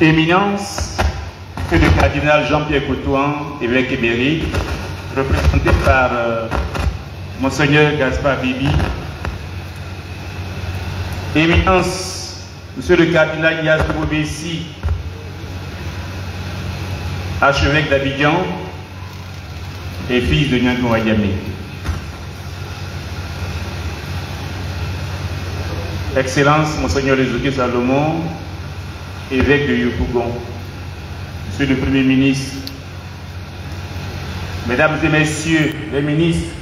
Éminence, Monsieur le cardinal Jean-Pierre Coutouan, évêque émérite, représenté par Monseigneur Gaspard Bibi. Éminence, Monsieur le cardinal Ignace Bobessi, archevêque d'Abidjan et fils de Nyango Ayamé. Excellence, Monseigneur Lezoké Salomon, évêque de Yopougon, Monsieur le Premier ministre, Mesdames et Messieurs les ministres,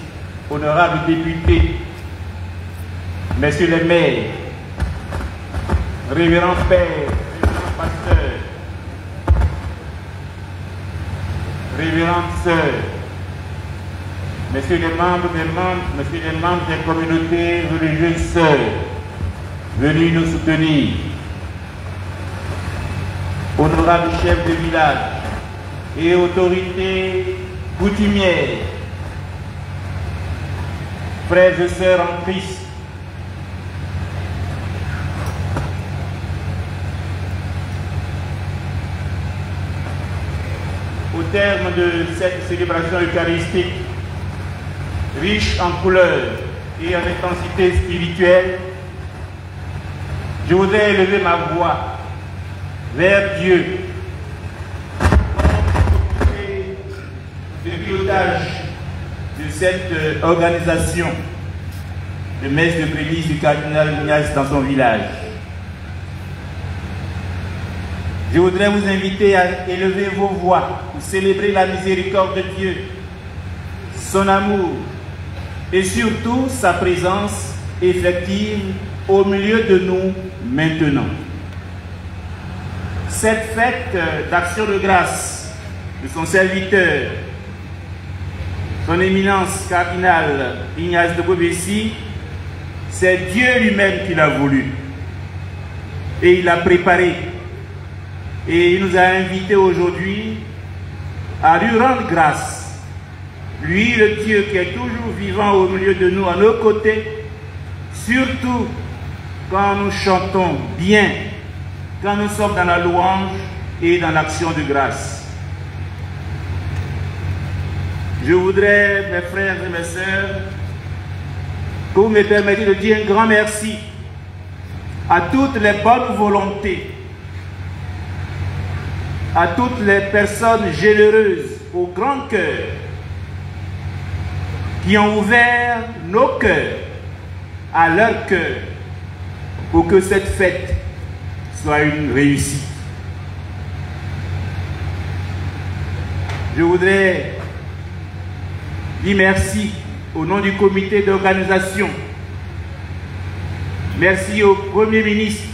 honorables députés, Messieurs les maires, révérends pères, révérends pasteurs, révérendes sœurs, Messieurs les membres des communautés religieuses sœurs, venus nous soutenir, honorables chefs de village et autorités coutumières, frères et sœurs en Christ, au terme de cette célébration eucharistique, riche en couleurs et en intensité spirituelle, je voudrais élever ma voix vers Dieu le pilotage de cette organisation de messe de prémisse du cardinal Ignace dans son village. Je voudrais vous inviter à élever vos voix pour célébrer la miséricorde de Dieu, son amour et surtout sa présence effective au milieu de nous maintenant. Cette fête d'action de grâce de son serviteur, son éminence cardinal Ignace de Bobessi, c'est Dieu lui-même qui l'a voulu et il l'a préparé. Et il nous a invités aujourd'hui à lui rendre grâce. Lui, le Dieu qui est toujours vivant au milieu de nous, à nos côtés, surtout quand nous chantons bien, quand nous sommes dans la louange et dans l'action de grâce. Je voudrais, mes frères et mes sœurs, que vous me permettez de dire un grand merci à toutes les bonnes volontés, à toutes les personnes généreuses au grand cœur qui ont ouvert nos cœurs à leur cœur pour que cette fête soit une réussite. Je voudrais dire merci au nom du comité d'organisation. Merci au Premier ministre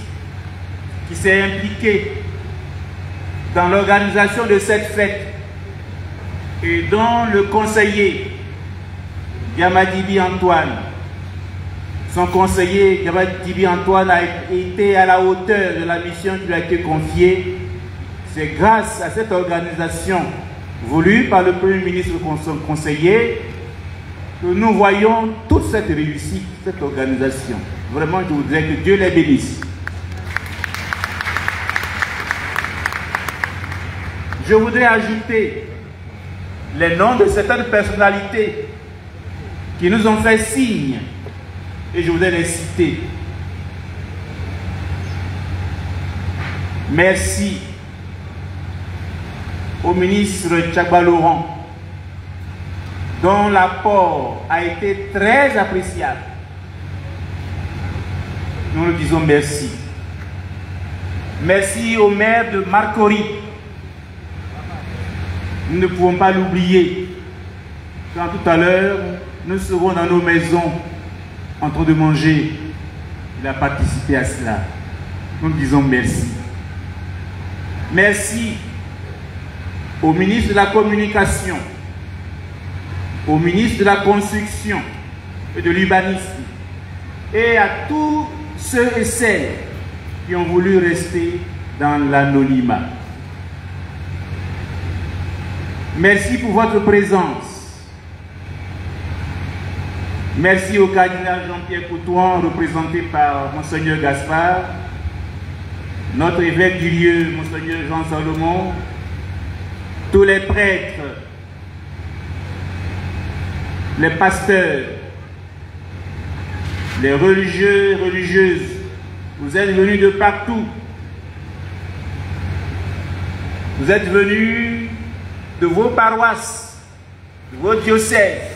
qui s'est impliqué dans l'organisation de cette fête et dont le conseiller Yamadibi Antoine, son conseiller Yamadibi Antoine a été à la hauteur de la mission qui lui a été confiée. C'est grâce à cette organisation voulue par le Premier ministre et son conseiller que nous voyons toute cette réussite, cette organisation. Vraiment, je voudrais que Dieu les bénisse. Je voudrais ajouter les noms de certaines personnalités qui nous ont fait signe et je voudrais les citer. Merci au ministre Tchagba Laurent, dont l'apport a été très appréciable. Nous lui disons merci. Merci au maire de Marcory. Nous ne pouvons pas l'oublier. Quand tout à l'heure, nous serons dans nos maisons en train de manger. Il a participé à cela. Nous disons merci. Merci au ministre de la Communication, au ministre de la Construction et de l'Urbanisme et à tous ceux et celles qui ont voulu rester dans l'anonymat. Merci pour votre présence. Merci au cardinal Jean-Pierre Coutouan, représenté par Monseigneur Gaspard. notre évêque du lieu, Monseigneur Jean Salomon, tous les prêtres, les pasteurs, les religieux et religieuses, vous êtes venus de partout. Vous êtes venus de vos paroisses, de vos diocèses,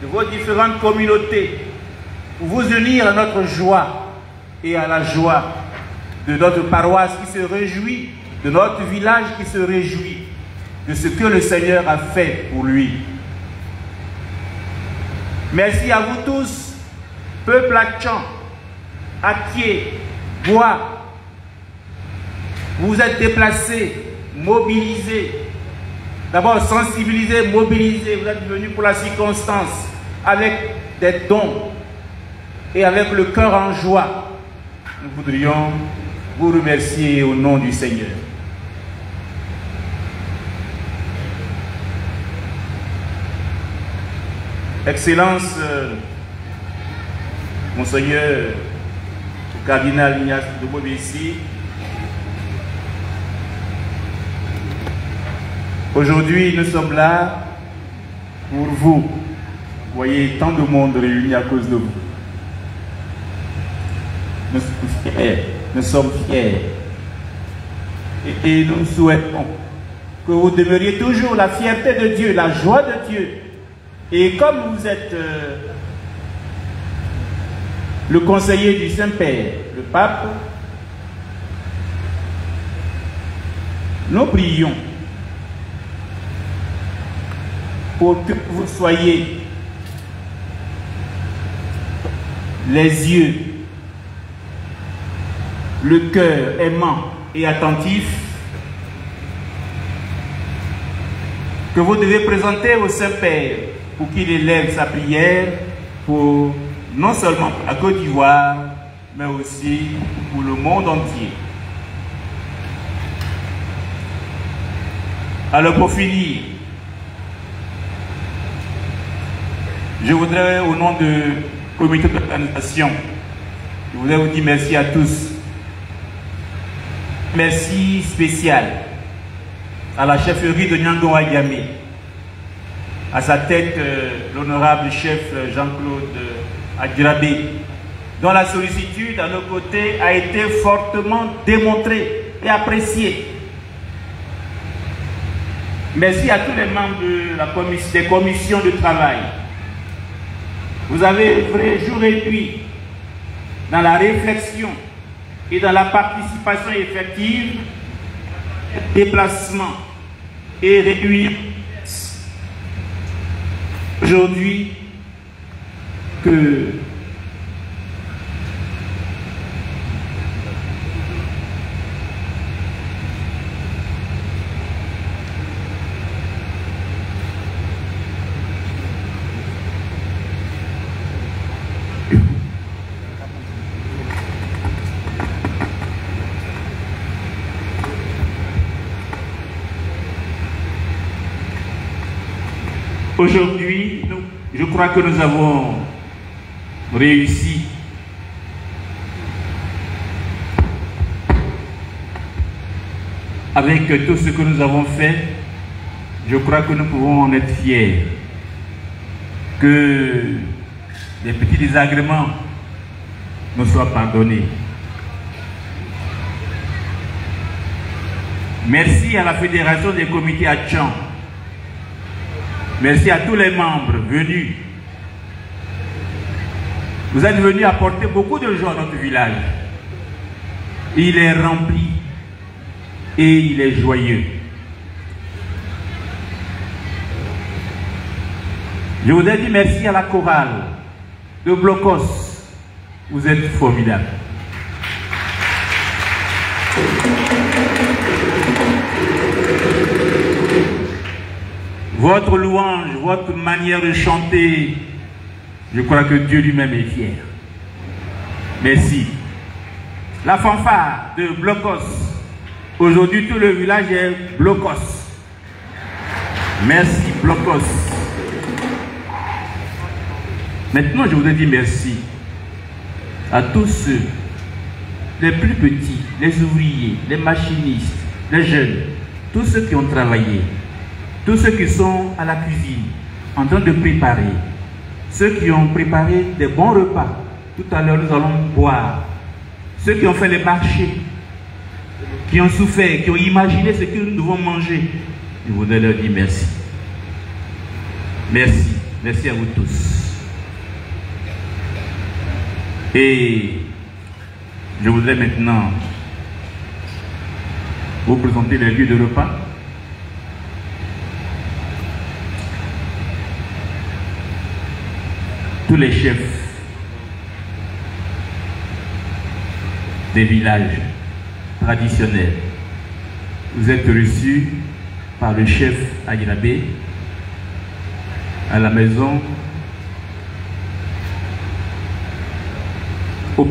de vos différentes communautés, pour vous unir à notre joie et à la joie de notre paroisse qui se réjouit, de notre village qui se réjouit de ce que le Seigneur a fait pour lui. Merci à vous tous, peuple Atchan, Atier, Bois. Vous vous êtes déplacés, mobilisés, d'abord sensibilisés, mobilisés. Vous êtes venus pour la circonstance avec des dons et avec le cœur en joie. Nous voudrions vous remercier au nom du Seigneur. Excellence, Monseigneur Cardinal Ignace de Bobessi, aujourd'hui nous sommes là pour vous. Vous voyez tant de monde réuni à cause de vous. Nous sommes fiers et nous souhaitons que vous demeuriez toujours la fierté de Dieu, la joie de Dieu. Et comme vous êtes le conseiller du Saint-Père, le pape, nous prions pour que vous soyez les yeux, le cœur aimant et attentif que vous devez présenter au Saint-Père pour qu'il élève sa prière pour non seulement la Côte d'Ivoire, mais aussi pour le monde entier. Alors pour finir, je voudrais au nom du comité d'organisation, je voudrais vous dire merci à tous. Merci spécial à la chefferie de Nyango Ayamé, à sa tête l'honorable chef Jean-Claude Adjirabé, dont la sollicitude à nos côtés a été fortement démontrée et appréciée. Merci à tous les membres de des commissions de travail. Vous avez œuvré jour et nuit dans la réflexion et dans la participation effective, déplacement et réunion. Aujourd'hui, que aujourd'hui, je crois que nous avons réussi avec tout ce que nous avons fait. Je crois que nous pouvons en être fiers. Que les petits désagréments nous soient pardonnés. Merci à la Fédération des comités Atchan. Merci à tous les membres venus. Vous êtes venus apporter beaucoup de joie à notre village. Il est rempli et il est joyeux. Je voudrais dire merci à la chorale de Blocos. Vous êtes formidables. Votre louange, votre manière de chanter, je crois que Dieu lui-même est fier. Merci. La fanfare de Blocos. Aujourd'hui, tout le village est Blocos. Merci, Blocos. Maintenant, je voudrais dire merci à tous ceux, les plus petits, les ouvriers, les machinistes, les jeunes, tous ceux qui ont travaillé, tous ceux qui sont à la cuisine, en train de préparer, ceux qui ont préparé des bons repas. Tout à l'heure, nous allons boire. Ceux qui ont fait les marchés, qui ont souffert, qui ont imaginé ce que nous devons manger, je voudrais leur dire merci. Merci. Merci à vous tous. Et je voudrais maintenant vous présenter les lieux de repas. Tous les chefs des villages traditionnels, vous êtes reçus par le chef Aguilabé à la maison, au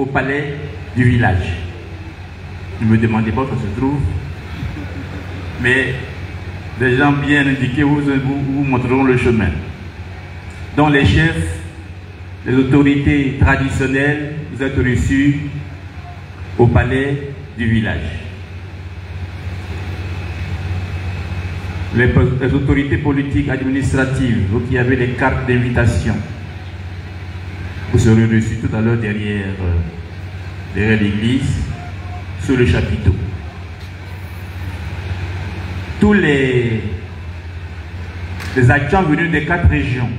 palais du village. Ne me demandez pas où ça se trouve, mais des gens bien indiqués vous montreront le chemin. Donc les chefs, les autorités traditionnelles, vous êtes reçus au palais du village. Les autorités politiques, administratives, vous qui avez les cartes d'invitation, vous serez reçus tout à l'heure derrière l'église, sur le chapiteau. Tous les agents venus des 4 régions,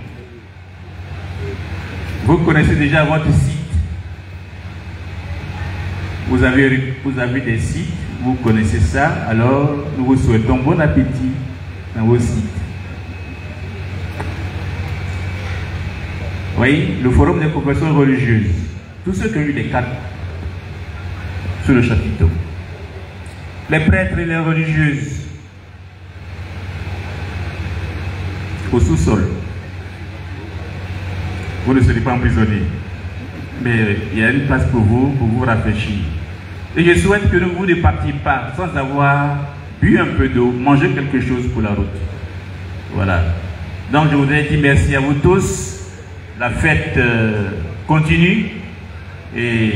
vous connaissez déjà votre site. Vous avez des sites, vous connaissez ça, alors nous vous souhaitons bon appétit dans vos sites. Oui, le forum des confessions religieuses, tous ceux qui ont eu des cartes sur le chapiteau, les prêtres et les religieuses au sous-sol. Vous ne serez pas emprisonnés, mais il y a une place pour vous rafraîchir. Et je souhaite que vous ne partiez pas sans avoir bu un peu d'eau, manger quelque chose pour la route. Voilà. Donc je voudrais dire merci à vous tous. La fête continue et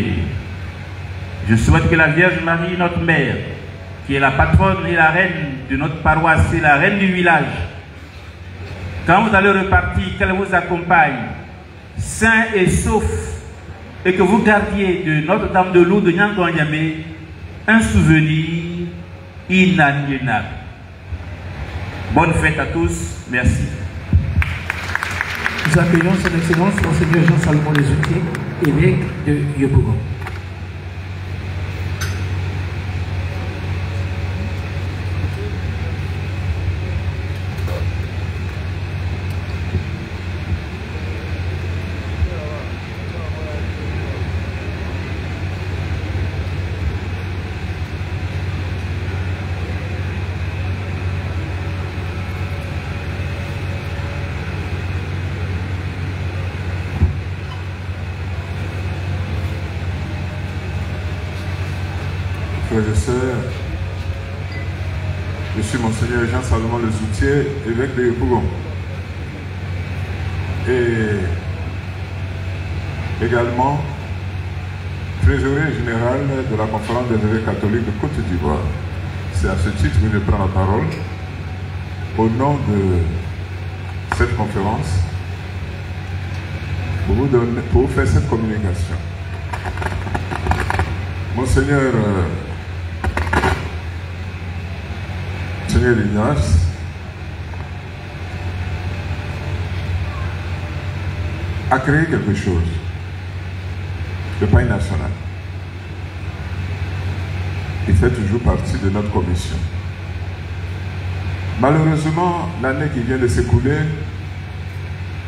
je souhaite que la Vierge Marie, notre mère, qui est la patronne et la reine de notre paroisse, et la reine du village, quand vous allez repartir, qu'elle vous accompagne, sain et sauf, et que vous gardiez de Notre-Dame de Lourdes de Nyangonyame un souvenir inaliénable. Bonne fête à tous, merci. Nous accueillons son Excellence, Monseigneur Jean-Salomon Lezoutier, évêque de Yopougon. Frères et sœurs, je suis Monseigneur Jean-Salomon Lezoutier, évêque de Yopougon. Et également trésorier général de la conférence des évêques catholiques de Côte d'Ivoire. C'est à ce titre que je prends la parole au nom de cette conférence pour vous faire cette communication. Monseigneur Seigneur Ignace a créé quelque chose, le pain national. Il fait toujours partie de notre commission. Malheureusement, l'année qui vient de s'écouler,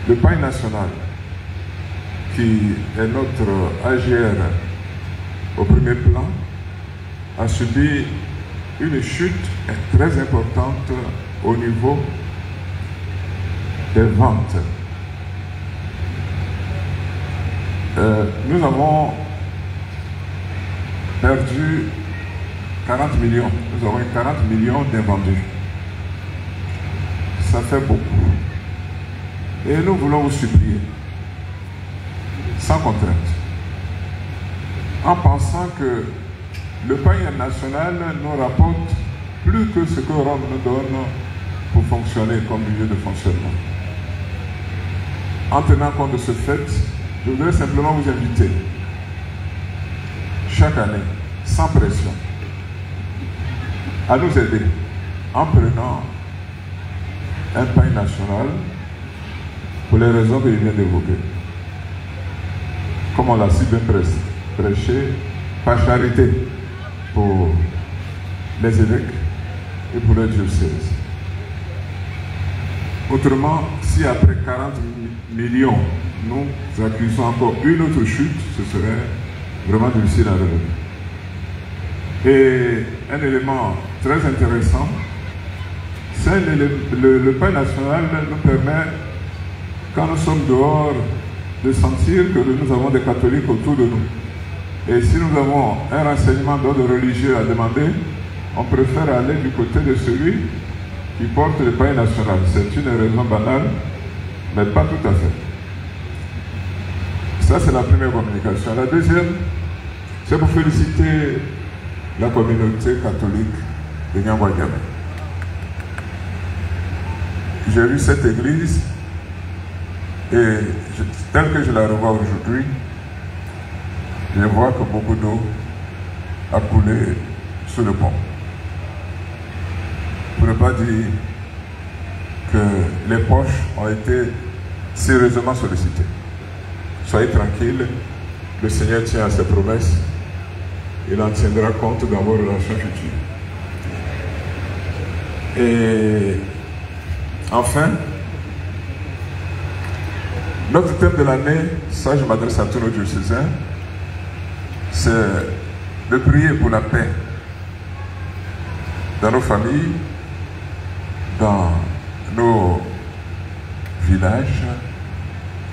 le pain national, qui est notre AGR au premier plan, a subi une chute très importante au niveau des ventes. Nous avons perdu 40 millions. Nous avons eu 40 millions d'invendus. Ça fait beaucoup. Et nous voulons vous supplier, sans contrainte, en pensant que le pain national nous rapporte plus que ce que Rome nous donne pour fonctionner comme lieu de fonctionnement. En tenant compte de ce fait, je voudrais simplement vous inviter, chaque année, sans pression, à nous aider en prenant un pain national pour les raisons que je viens d'évoquer. Comme on l'a si bien prêché, par charité pour les évêques et pour les diocèses. Autrement, si après 40 millions, nous accusons encore une autre chute, ce serait vraiment difficile à relever. Et un élément très intéressant, c'est le pain national nous permet, quand nous sommes dehors, de sentir que nous avons des catholiques autour de nous. Et si nous avons un renseignement d'ordre religieux à demander, on préfère aller du côté de celui qui porte le pain national. C'est une raison banale, mais pas tout à fait. Ça, c'est la première communication. La deuxième, c'est pour féliciter la communauté catholique de Nyangwa-Diamé. J'ai vu cette église et telle que je la revois aujourd'hui, je vois que beaucoup d'eau a coulé sous le pont. Pour ne pas dire que les poches ont été sérieusement sollicitées. Soyez tranquilles, le Seigneur tient à ses promesses, il en tiendra compte dans vos relations futures. Et enfin, notre thème de l'année, ça je m'adresse à tous nos diocésains, c'est de prier pour la paix dans nos familles, dans nos villages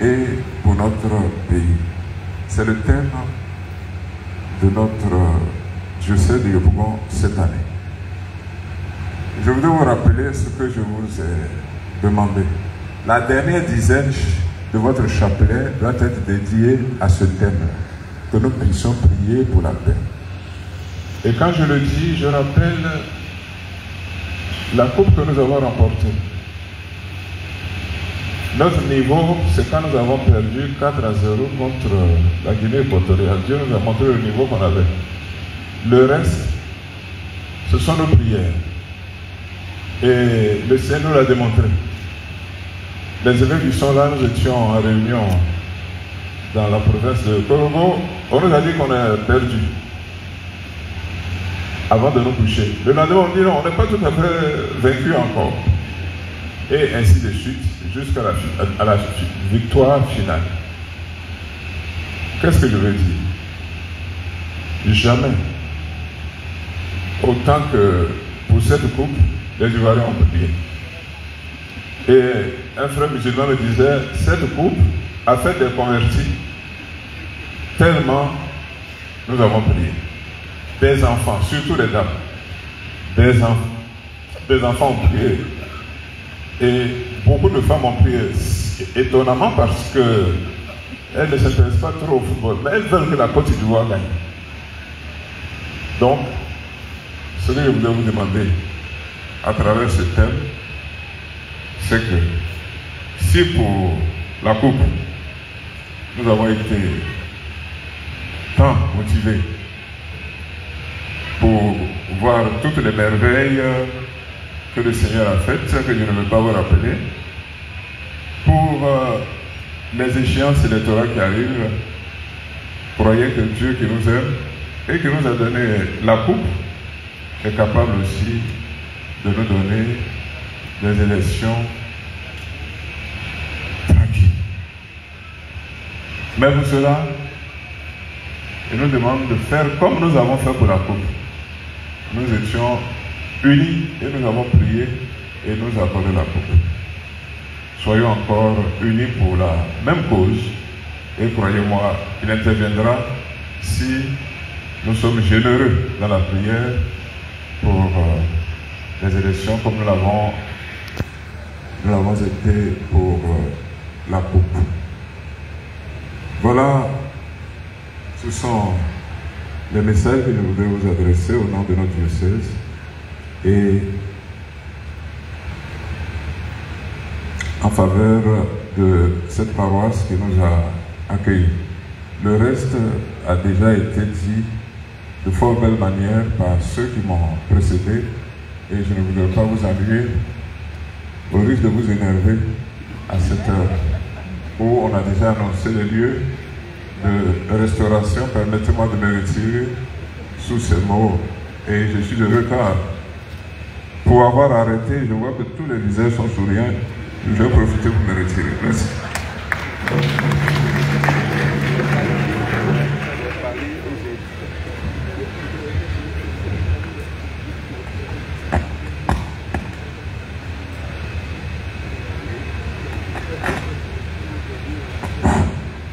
et pour notre pays. C'est le thème de notre diocèse de Yopougon cette année. Je voudrais vous rappeler ce que je vous ai demandé. La dernière dizaine de votre chapelet doit être dédiée à ce thème, que nous puissions prier pour la paix. Et quand je le dis, je rappelle la coupe que nous avons remportée. Notre niveau, c'est quand nous avons perdu 4-0 contre la Guinée équatoriale. Dieu nous a montré le niveau qu'on avait. Le reste, ce sont nos prières. Et le Seigneur nous l'a démontré. Les évêques qui sont là, nous étions en réunion dans la province de Korogo. On nous a dit qu'on a perdu avant de nous coucher. Le lendemain, on dit non, on n'est pas tout à fait vaincu encore. Et ainsi de suite, jusqu'à la victoire finale. Qu'est-ce que je veux dire? Jamais, autant que pour cette coupe, les Ivoiriens ont prié. Et un frère musulman me disait, cette coupe a fait des convertis tellement nous avons prié. Des enfants, surtout les dames, des enfants ont prié. Et beaucoup de femmes ont prié, étonnamment parce qu'elles ne s'intéressent pas trop au football, mais elles veulent que la Côte d'Ivoire gagne. Donc, ce que je voulais vous demander à travers ce thème, c'est que si pour la coupe, nous avons été tant motivés pour voir toutes les merveilles que le Seigneur a faites, que je ne veux pas vous rappeler, pour les échéances électorales qui arrivent, croyez que Dieu qui nous aime et qui nous a donné la coupe est capable aussi de nous donner des élections tranquilles. Mais pour cela, il nous demande de faire comme nous avons fait pour la coupe. Nous étions unis et nous avons prié et nous avons accordé la coupe. Soyons encore unis pour la même cause et croyez-moi, il interviendra si nous sommes généreux dans la prière pour les élections comme nous l'avons été pour la coupe. Voilà, ce sont les messages que je voudrais vous adresser au nom de notre diocèse et en faveur de cette paroisse qui nous a accueillis. Le reste a déjà été dit de fort belle manière par ceux qui m'ont précédé et je ne voudrais pas vous ennuyer au risque de vous énerver à cette heure où on a déjà annoncé les lieux de restauration. Permettez-moi de me retirer sous ces mots et je suis heureux car pour avoir arrêté, je vois que tous les visages sont souriants. Je vais profiter pour me retirer. Merci.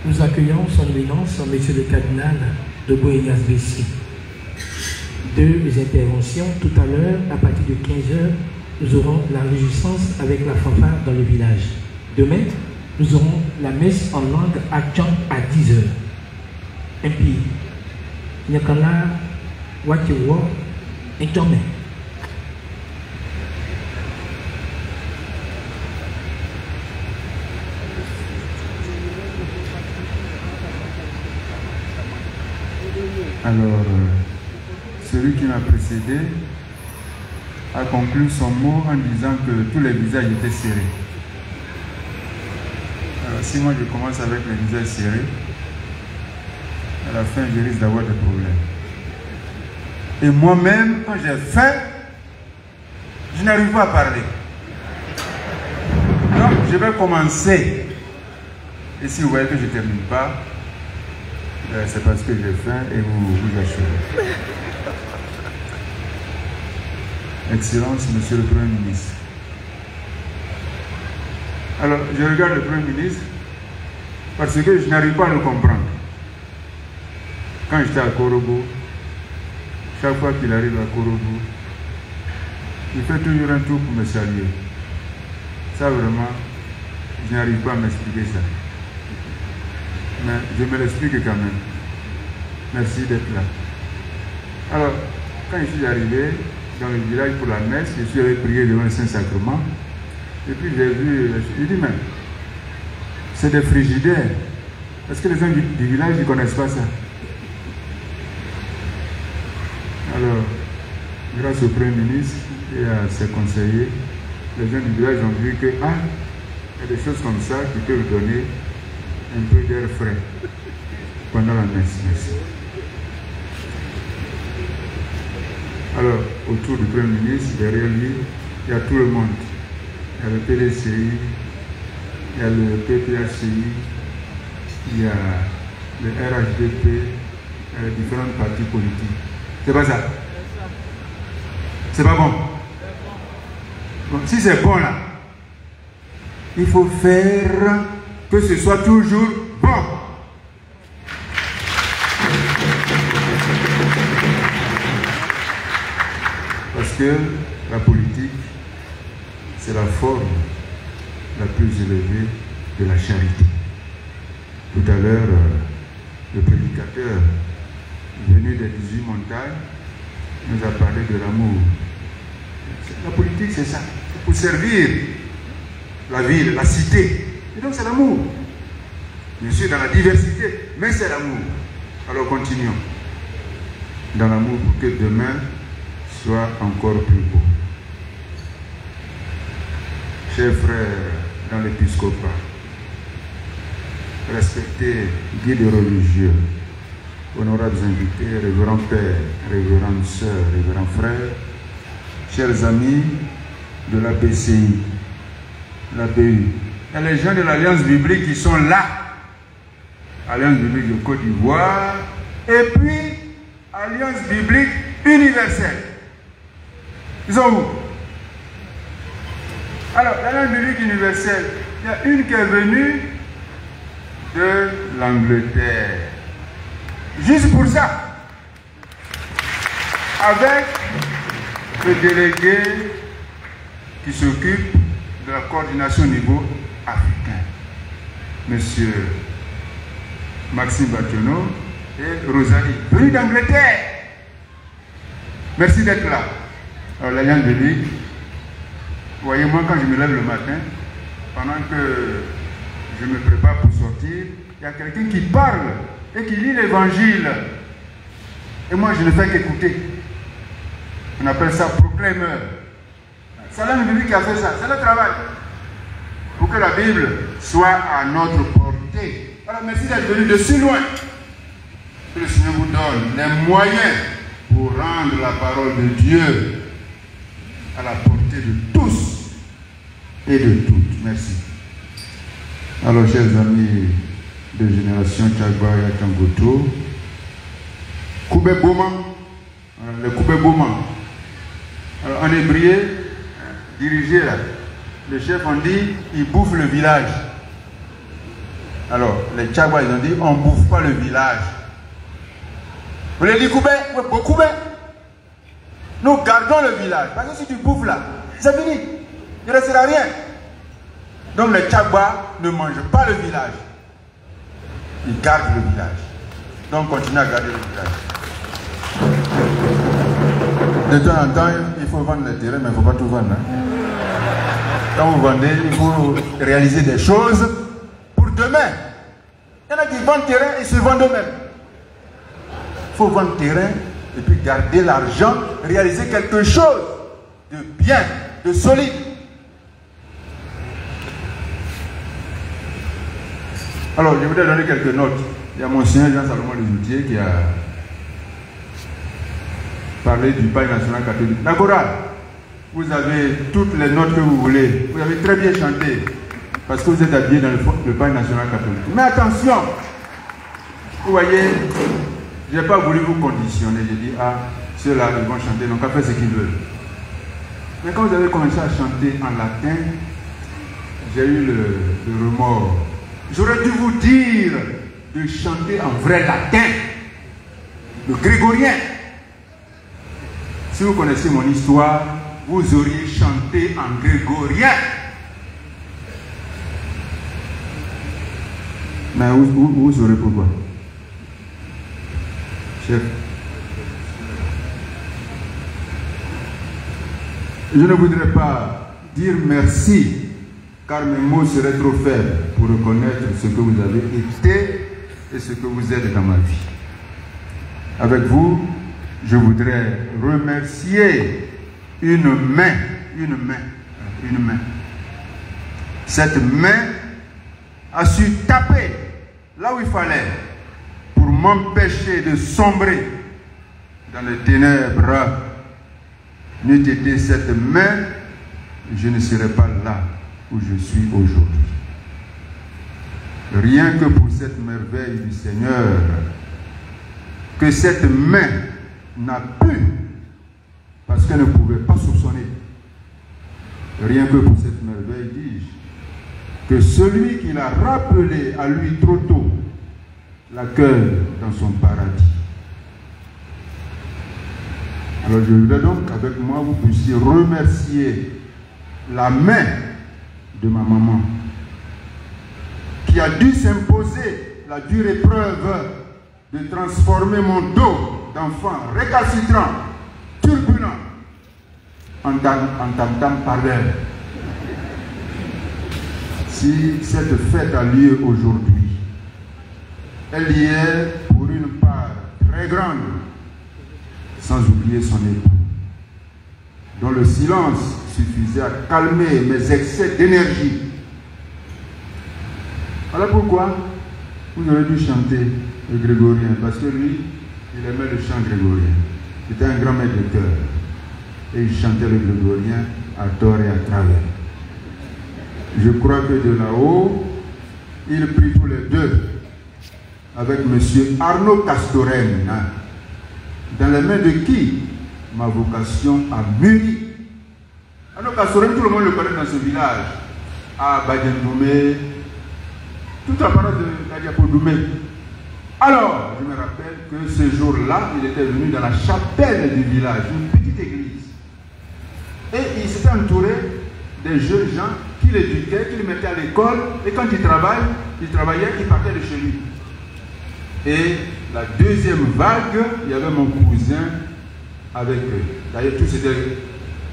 Nous accueillons son éminence, Monsieur le cardinal de Boénias Bessi. Deux interventions tout à l'heure, à partir de 15h, nous aurons la réjouissance avec la fanfare dans le village. Demain, nous aurons la messe en langue Atchang à 10h. Et puis, Nyakala Wakiwa et Tomé. Alors, celui qui m'a précédé a conclu son mot en disant que tous les visages étaient serrés. Alors, si moi je commence avec les visages serrés, à la fin je risque d'avoir des problèmes. Et moi-même, quand j'ai faim, je n'arrive pas à parler. Donc, je vais commencer. Et si vous voyez que je ne termine pas, c'est parce que j'ai faim et vous achevez. Excellence, Monsieur le Premier ministre. Alors, je regarde le Premier ministre parce que je n'arrive pas à le comprendre. Quand j'étais à Korobo, chaque fois qu'il arrive à Korobo, il fait toujours un tour pour me saluer. Ça, vraiment, je n'arrive pas à m'expliquer ça. Mais je me l'explique quand même. Merci d'être là. Alors, quand je suis arrivé dans le village pour la messe, je suis allé prier devant le Saint-Sacrement. Et puis j'ai vu, je dis, mais c'est des frigidaires. Parce que les gens du village ne connaissent pas ça. Alors, grâce au Premier ministre et à ses conseillers, les gens du village ont vu que, il y a des choses comme ça qui peuvent donner un peu d'air frais pendant la messe. Merci. Alors, autour du Premier ministre, derrière lui, il y a tout le monde. Il y a le PDCI, il y a le PPHCI, il y a le RHDP, il y a les différents partis politiques. C'est pas ça? C'est pas bon? Bon, si c'est bon là, il faut faire que ce soit toujours bon. Parce que la politique, c'est la forme la plus élevée de la charité. Tout à l'heure, le prédicateur venu des 18 montagnes nous a parlé de l'amour. La politique, c'est ça. C'est pour servir la ville, la cité. Et donc, c'est l'amour. Bien sûr, dans la diversité, mais c'est l'amour. Alors, continuons. Dans l'amour pour que demain soit encore plus beau. Chers frères dans l'épiscopat, respectés guides religieux, honorables invités, révérends pères, révérendes sœurs, révérends frères, chers amis de l'ABCI, l'ABU, il y a les gens de l'Alliance biblique qui sont là, Alliance biblique de Côte d'Ivoire, et puis Alliance biblique universelle. Ils sont où? Alors, l'Alliance biblique universelle, il y a une qui est venue de l'Angleterre. Juste pour ça. Avec le délégué qui s'occupe de la coordination au niveau africain. Monsieur Maxime Bationneau, et Rosalie, venue d'Angleterre. Merci d'être là. Alors l'Alliance biblique, voyez-moi quand je me lève le matin, pendant que je me prépare pour sortir, il y a quelqu'un qui parle et qui lit l'évangile. Et moi je ne fais qu'écouter. On appelle ça proclameur. C'est l'Alliance biblique qui a fait ça, c'est le travail. Pour que la Bible soit à notre portée. Alors merci d'être venu de si loin. Que le Seigneur vous donne les moyens pour rendre la parole de Dieu à la portée de tous et de toutes. Merci. Alors, chers amis de Génération Tchagba et Tangoto, Koubé Boma, le Koubé Boma. Alors, en hébreu, dirigé là, le chef on dit, il bouffe le village. Alors, les Tchagba, ils ont dit, on ne bouffe pas le village. Vous l'avez dit Koubé, Koubé. Nous gardons le village. Parce que si tu bouffes là, c'est fini. Il ne restera rien. Donc les Tchagba ne mangent pas le village. Ils gardent le village. Donc continuez à garder le village. De temps en temps, il faut vendre le terrain, mais il ne faut pas tout vendre. Hein. Quand vous vendez, il faut réaliser des choses pour demain. Il y en a qui vendent terrain et se vendent eux-mêmes. Il faut vendre terrain et puis garder l'argent, réaliser quelque chose de bien, de solide. Alors, je voudrais donner quelques notes. Il y a Monseigneur Jean-Salomon Lejoutier qui a parlé du Paille national catholique. La chorale, vous avez toutes les notes que vous voulez. Vous avez très bien chanté parce que vous êtes habillé dans le Paille national catholique. Mais attention, vous voyez, je n'ai pas voulu vous conditionner. J'ai dit, ah, ceux-là, ils vont chanter, donc après ce qu'ils veulent. Mais quand vous avez commencé à chanter en latin, j'ai eu le remords. J'aurais dû vous dire de chanter en vrai latin, le grégorien. Si vous connaissez mon histoire, vous auriez chanté en grégorien. Mais vous saurez pourquoi. Chef. Je ne voudrais pas dire merci, car mes mots seraient trop faibles pour reconnaître ce que vous avez été et ce que vous êtes dans ma vie. Avec vous, je voudrais remercier une main. Cette main a su taper là où il fallait pour m'empêcher de sombrer dans les ténèbres. N'eût été cette main, je ne serais pas là où je suis aujourd'hui. Rien que pour cette merveille du Seigneur, que cette main n'a pu, parce qu'elle ne pouvait pas soupçonner. Rien que pour cette merveille, dis-je, que celui qui l'a rappelé à lui trop tôt l'accueille dans son paradis. Alors je voudrais donc avec moi vous puissiez remercier la main de ma maman qui a dû s'imposer la dure épreuve de transformer mon dos d'enfant récalcitrant, turbulent, en tam-tam parleur. Si cette fête a lieu aujourd'hui, elle y est pour une part très grande, sans oublier son époux, dont le silence suffisait à calmer mes excès d'énergie. Voilà pourquoi vous aurez dû chanter le grégorien, parce que lui, il aimait le chant grégorien. C'était un grand maître de cœur. Et il chantait le grégorien à tort et à travers. Je crois que de là-haut, il prit tous les deux avec M. Arnaud Castoren, dans les mains de qui ma vocation a mûri. Arnaud Castoren, tout le monde le connaît dans ce village, à Badiendoumé, toute la parole de Nadiapodoumé. Alors, je me rappelle que ce jour-là, il était venu dans la chapelle du village, une petite église. Et il s'était entouré des jeunes gens qui l'éduquaient, qui le mettaient à l'école, et quand il travaillait, il partait de chez lui. Et la deuxième vague, il y avait mon cousin avec eux. D'ailleurs, tous étaient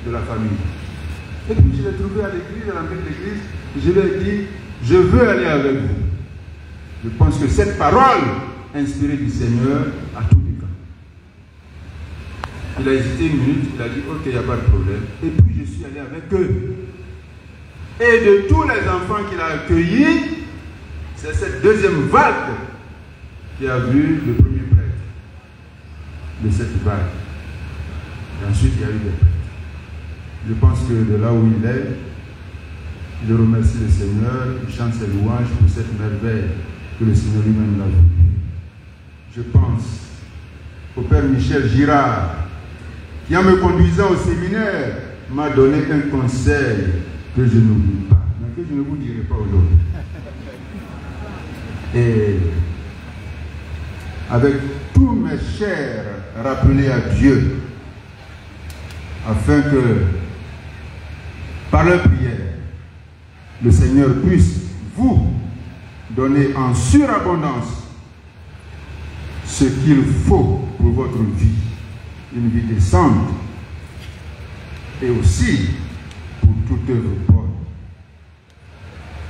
de la famille. Et puis je l'ai trouvé à l'église, à l'entrée de l'église. Je lui ai dit, je veux aller avec vous. Je pense que cette parole inspirée du Seigneur a tout dit. Il a hésité une minute, il a dit, ok, il n'y a pas de problème. Et puis je suis allé avec eux. Et de tous les enfants qu'il a accueillis, c'est cette deuxième vague qui a vu le premier prêtre de cette vague. Et ensuite, il y a eu des prêtres. Je pense que de là où il est, je remercie le Seigneur, il chante ses louanges pour cette merveille que le Seigneur lui-même l'a voulu. Je pense au Père Michel Girard, qui en me conduisant au séminaire, m'a donné un conseil que je n'oublie pas, mais que je ne vous dirai pas aujourd'hui. Et avec tous mes chers rappelés à Dieu, afin que, par leur prière, le Seigneur puisse vous donner en surabondance ce qu'il faut pour votre vie, une vie décente, et aussi pour toute œuvre bonne.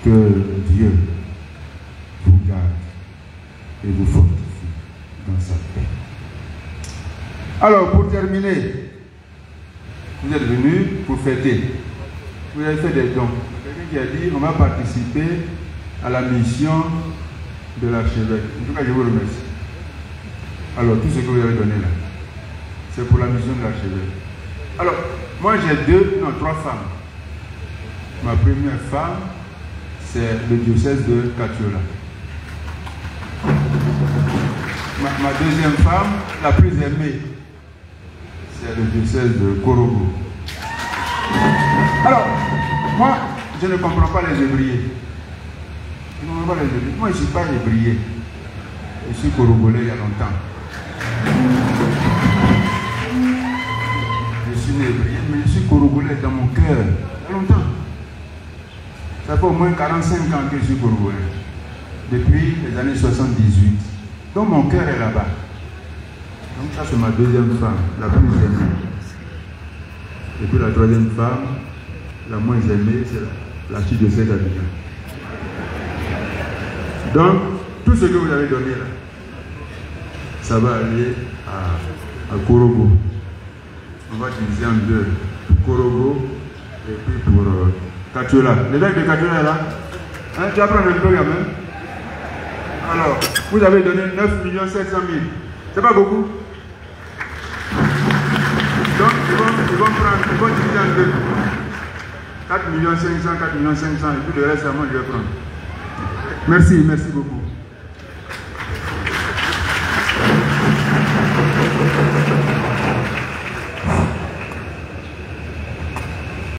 Que Dieu vous garde et vous fortifie dans sa paix. Alors, pour terminer, vous êtes venus pour fêter. Vous avez fait des dons. Quelqu'un qui a dit, on va participer à la mission de l'archevêque. En tout cas, je vous remercie. Alors, tout ce que vous avez donné là, c'est pour la mission de l'archevêque. Alors, moi j'ai trois femmes. Ma première femme, c'est le diocèse de Katiola. Ma deuxième femme, la plus aimée, c'est le diocèse de Korobo. Alors, moi, je ne comprends pas les ébriers. Je ne comprends pas les ébriers. Moi, je ne suis pas ébrié. Je suis corobolais il y a longtemps. Je suis né ébrié, mais je suis corobolais dans mon cœur il y a longtemps. Ça fait au moins 45 ans que je suis corobolais. Depuis les années 78. Donc mon cœur est là-bas. Donc ça c'est ma deuxième femme, la plus aimée. Et puis la troisième femme, la moins aimée, c'est l'archidiocèse d'Abidjan. Donc, tout ce que vous avez donné là, ça va aller à Korobo. On va diviser en deux. Pour Korobo et puis pour Katiola. L'évêque de Katiola est là. Hein, tu vas prendre un peu quand même. Alors, vous avez donné 9 700 000. C'est pas beaucoup. Donc, ils vont diviser en deux. 4 500 000, 4 500 000, et puis le reste, à moi, je vais prendre. Merci beaucoup.